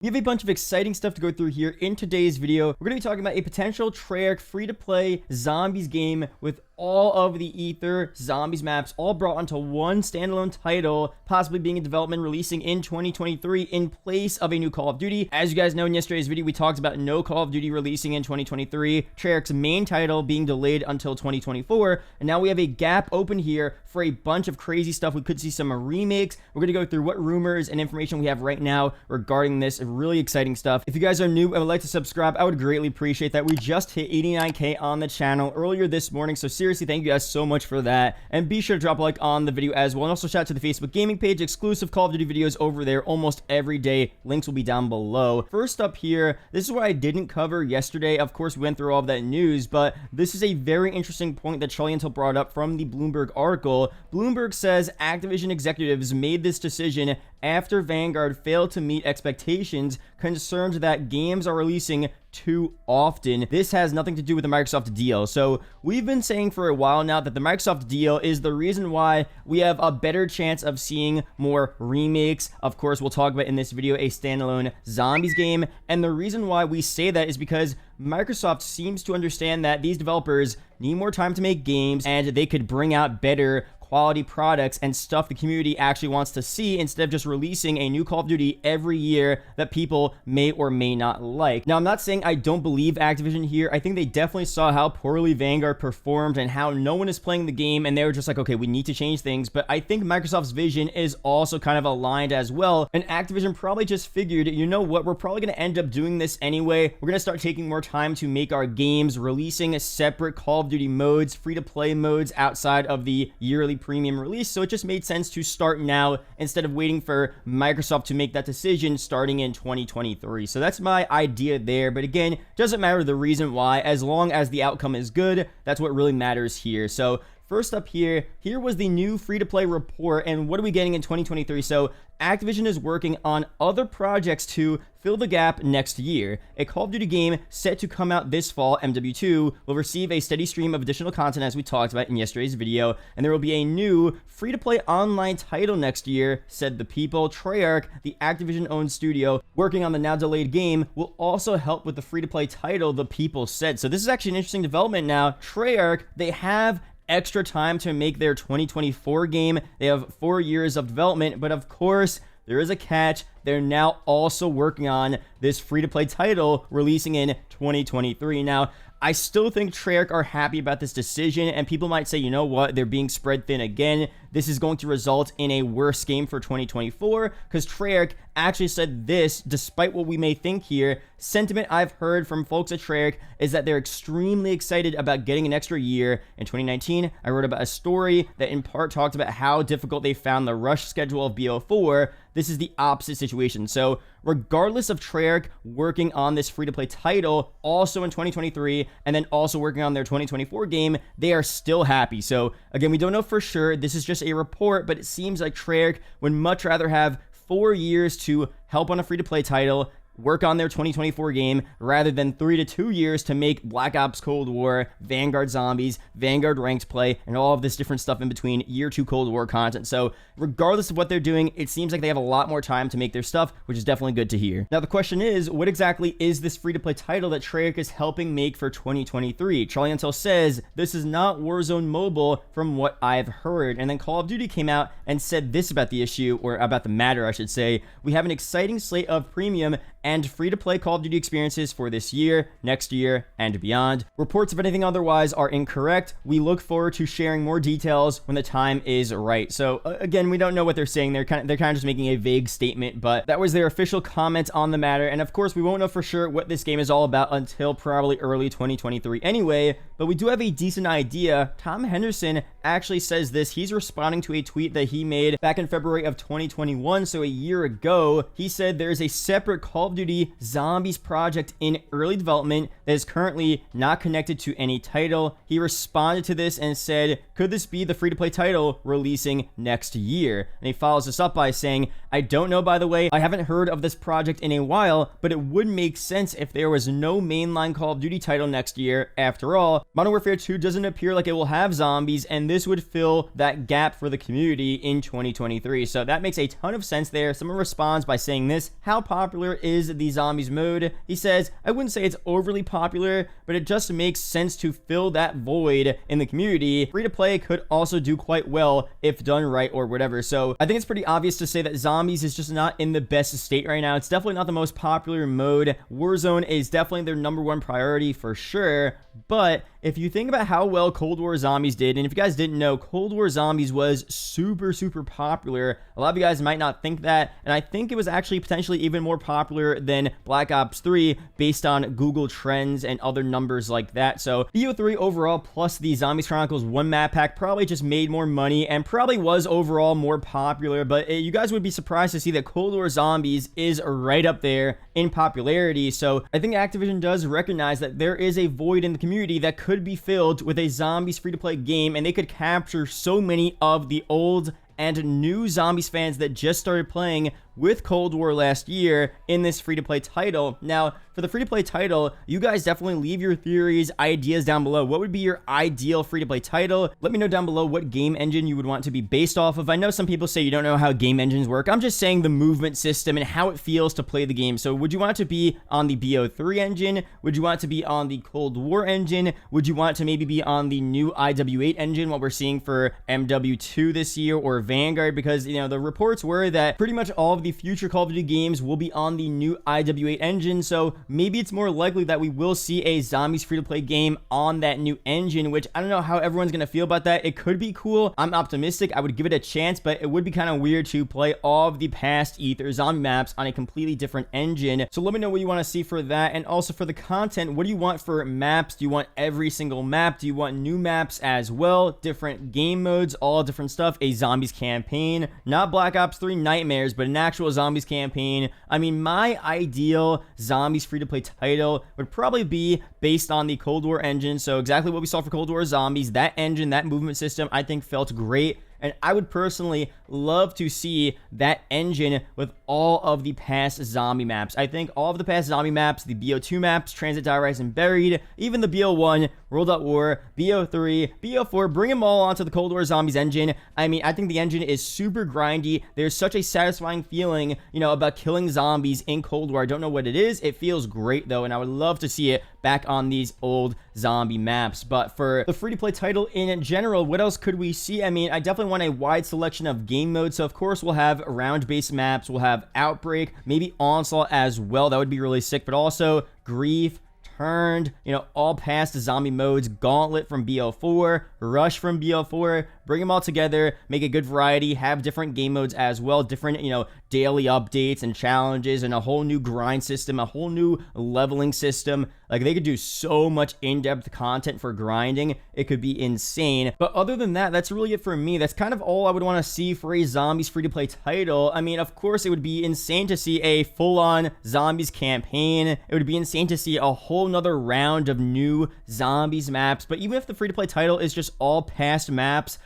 We have a bunch of exciting stuff to go through here in today's video. We're going to be talking about a potential Treyarch free-to-play zombies game with all of the Aether zombies maps all brought onto one standalone title, possibly being in development, releasing in 2023 in place of a new Call of Duty. As you guys know, in yesterday's video, we talked about no Call of Duty releasing in 2023, Treyarch's main title being delayed until 2024, and now we have a gap open here for a bunch of crazy stuff. We could see some remakes. We're going to go through what rumors and information we have right now regarding this really exciting stuff. If you guys are new and would like to subscribe, I would greatly appreciate that. We just hit 89K on the channel earlier this morning, so seriously, thank you guys so much for that. And be sure to drop a like on the video as well. And also shout out to the Facebook gaming page, exclusive Call of Duty videos over there almost every day. Links will be down below. First up here, this is what I didn't cover yesterday. Of course, we went through all of that news, but this is a very interesting point that Charlie Intel brought up from the Bloomberg article. Bloomberg says Activision executives made this decision after Vanguard failed to meet expectations, concerned that games are releasing too often. This has nothing to do with the Microsoft deal. So we've been saying for a while now that the Microsoft deal is the reason why we have a better chance of seeing more remakes. Of course, we'll talk about in this video a standalone zombies game. And the reason why we say that is because Microsoft seems to understand that these developers need more time to make games and they could bring out better quality products and stuff the community actually wants to see instead of just releasing a new Call of Duty every year that people may or may not like. Now, I'm not saying I don't believe Activision here. I think they definitely saw how poorly Vanguard performed and how no one is playing the game, and they were just like, okay, we need to change things. But I think Microsoft's vision is also kind of aligned as well, and Activision probably just figured, you know what, we're probably going to end up doing this anyway. We're going to start taking more time to make our games, releasing separate Call of Duty modes, free-to-play modes outside of the yearly premium release, so it just made sense to start now instead of waiting for Microsoft to make that decision starting in 2023. So that's my idea there, but again, doesn't matter the reason why, as long as the outcome is good. That's what really matters here. So first up here was the new free-to-play report, and what are we getting in 2023? So Activision is working on other projects to fill the gap next year. A Call of Duty game set to come out this fall, MW2, will receive a steady stream of additional content as we talked about in yesterday's video, and there will be a new free-to-play online title next year, said the people. Treyarch, the Activision-owned studio working on the now-delayed game, will also help with the free-to-play title, the people said. So this is actually an interesting development now. Treyarch, they have extra time to make their 2024 game. They have 4 years of development, but of course, there is a catch. They're now also working on this free-to-play title releasing in 2023. Now, I still think Treyarch are happy about this decision, and people might say, you know what, they're being spread thin again. This is going to result in a worse game for 2024, because Treyarch actually said this, despite what we may think here. Sentiment I've heard from folks at Treyarch is that they're extremely excited about getting an extra year. In 2019, I wrote about a story that in part talked about how difficult they found the rush schedule of BO4. This is the opposite situation. So regardless of Treyarch working on this free-to-play title also in 2023 and then also working on their 2024 game, they are still happy. So again, we don't know for sure. This is just a report, but it seems like Treyarch would much rather have 4 years to help on a free-to-play title, work on their 2024 game, rather than 3 to 2 years to make Black Ops Cold War, Vanguard Zombies, Vanguard Ranked Play, and all of this different stuff in between year 2 Cold War content. So regardless of what they're doing, it seems like they have a lot more time to make their stuff, which is definitely good to hear. Now the question is, what exactly is this free-to-play title that Treyarch is helping make for 2023? Charlie Intel says, this is not Warzone Mobile from what I've heard. And then Call of Duty came out and said this about the issue, or about the matter, I should say. We have an exciting slate of premium and free-to-play Call of Duty experiences for this year, next year, and beyond. Reports of anything otherwise are incorrect. We look forward to sharing more details when the time is right. So again, we don't know what they're saying. They're kind of just making a vague statement, but that was their official comment on the matter. And of course, we won't know for sure what this game is all about until probably early 2023 anyway, but we do have a decent idea. Tom Henderson actually says this. He's responding to a tweet that he made back in February of 2021, so a year ago. He said there's a separate Call of Duty Zombies project in early development that is currently not connected to any title. He responded to this and said, could this be the free-to-play title releasing next year? And he follows this up by saying, I don't know, by the way, I haven't heard of this project in a while, but it would make sense if there was no mainline Call of Duty title next year. After all, Modern Warfare 2 doesn't appear like it will have zombies, and this would fill that gap for the community in 2023. So that makes a ton of sense there. Someone responds by saying this, how popular is is the zombies mode. He says, I wouldn't say it's overly popular, but it just makes sense to fill that void in the community. Free to play could also do quite well if done right or whatever. So I think it's pretty obvious to say that zombies is just not in the best state right now. It's definitely not the most popular mode. Warzone is definitely their #1 priority for sure. But if you think about how well Cold War Zombies did, and if you guys didn't know, Cold War Zombies was super popular. A lot of you guys might not think that, and I think it was actually potentially even more popular than Black Ops 3 based on Google Trends and other numbers like that. So BO3 overall plus the Zombies Chronicles 1 map pack probably just made more money and probably was overall more popular, but you guys would be surprised to see that Cold War Zombies is right up there in popularity. So I think Activision does recognize that there is a void in the community that could be filled with a zombies free-to-play game, and they could capture so many of the old and new zombies fans that just started playing with Cold War last year in this free-to-play title. Now, for the free-to-play title, you guys definitely leave your theories, ideas down below. What would be your ideal free-to-play title? Let me know down below what game engine you would want to be based off of. I know some people say you don't know how game engines work. I'm just saying the movement system and how it feels to play the game. So would you want it to be on the BO3 engine? Would you want it to be on the Cold War engine? Would you want it to maybe be on the new IW8 engine, what we're seeing for MW2 this year, or Vanguard? Because, you know, the reports were that pretty much all of the future Call of Duty games will be on the new IW8 engine, so maybe it's more likely that we will see a zombies free-to-play game on that new engine, which I don't know how everyone's gonna feel about that. It could be cool. I'm optimistic. I would give it a chance, but it would be kind of weird to play all of the past Aether zombie maps on a completely different engine. So let me know what you want to see for that, and also for the content, what do you want for maps? Do you want every single map? Do you want new maps as well? Different game modes, all different stuff, a zombies campaign, not Black Ops 3 Nightmares, but an actual zombies campaign. I mean, my ideal zombies free-to-play title would probably be based on the Cold War engine. So exactly what we saw for Cold War Zombies, that engine, that movement system, I think felt great. And I would personally love to see that engine with all of the past zombie maps. I think all of the past zombie maps, the BO2 maps, Transit, Die, Rise, and Buried, even the BO1, World at War, BO3, BO4, bring them all onto the Cold War Zombies engine. I mean, I think the engine is super grindy. There's such a satisfying feeling, you know, about killing zombies in Cold War. I don't know what it is. It feels great, though, and I would love to see it back on these old zombie maps. But for the free-to-play title in general, what else could we see? I mean, I definitely want a wide selection of game modes. So, of course, we'll have round-based maps. We'll have Outbreak, maybe Onslaught as well. That would be really sick. But also Grief, Turned, you know, all past zombie modes, Gauntlet from BO4, Rush from BO4, bring them all together, make a good variety, have different game modes as well, different, you know, daily updates and challenges, and a whole new grind system, a whole new leveling system. Like, they could do so much in-depth content for grinding. It could be insane. But other than that, that's really it for me. That's kind of all I would want to see for a zombies free-to-play title. I mean, of course, it would be insane to see a full-on zombies campaign. It would be insane to see a whole nother round of new zombies maps. But even if the free-to-play title is just all past maps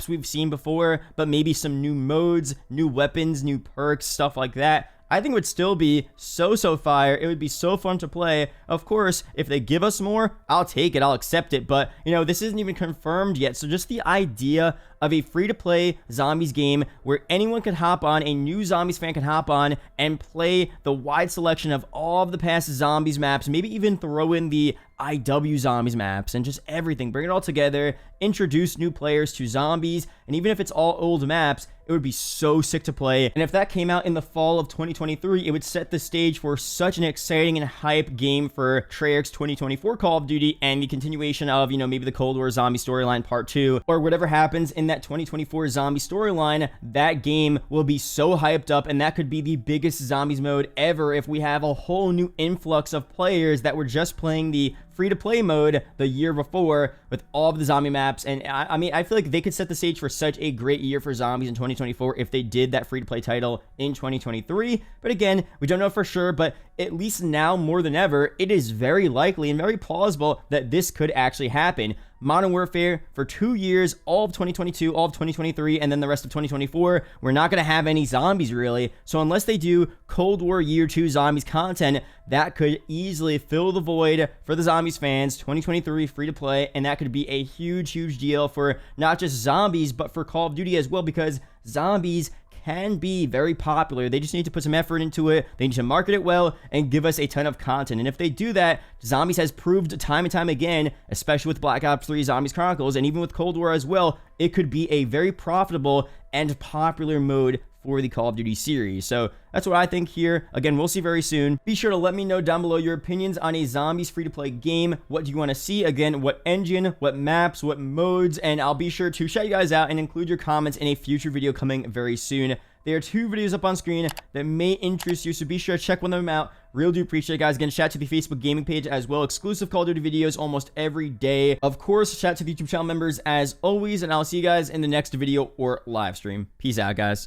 we've seen before, but maybe some new modes, new weapons, new perks, stuff like that, I think it would still be so fire. It would be so fun to play. Of course, if they give us more, I'll take it, I'll accept it, but, you know, this isn't even confirmed yet. So just the idea of a free-to-play zombies game where anyone could hop on, a new zombies fan can hop on and play the wide selection of all of the past zombies maps, maybe even throw in the IW zombies maps and just everything, bring it all together, introduce new players to zombies, and even if it's all old maps, it would be so sick to play. And if that came out in the fall of 2023, it would set the stage for such an exciting and hype game for Treyarch's 2024 Call of Duty and the continuation of, you know, maybe the Cold War zombie storyline part 2 or whatever happens in that 2024 zombie storyline. That game will be so hyped up, and that could be the biggest zombies mode ever if we have a whole new influx of players that were just playing the free-to-play mode the year before with all of the zombie maps. And I mean, I feel like they could set the stage for such a great year for zombies in 2024 if they did that free-to-play title in 2023. But again, we don't know for sure, but at least now more than ever, it is very likely and very plausible that this could actually happen. Modern Warfare for 2 years, all of 2022, all of 2023, and then the rest of 2024, we're not going to have any zombies really. So unless they do Cold War Year 2 zombies content, that could easily fill the void for the zombies fans, 2023 free to play, and that could be a huge deal for not just zombies, but for Call of Duty as well, because zombies can be very popular. They just need to put some effort into it. They need to market it well and give us a ton of content. And if they do that, Zombies has proved time and time again, especially with Black Ops 3 Zombies Chronicles and even with Cold War as well, it could be a very profitable and popular mode for the Call of Duty series. So that's what I think here. Again, we'll see very soon. Be sure to let me know down below your opinions on a Zombies free-to-play game. What do you want to see? Again, what engine, what maps, what modes, and I'll be sure to shout you guys out and include your comments in a future video coming very soon. There are 2 videos up on screen that may interest you, so be sure to check one of them out. Real do appreciate it, guys. Again, shout out to the Facebook gaming page as well. Exclusive Call of Duty videos almost every day. Of course, shout out to the YouTube channel members as always, and I'll see you guys in the next video or live stream. Peace out, guys.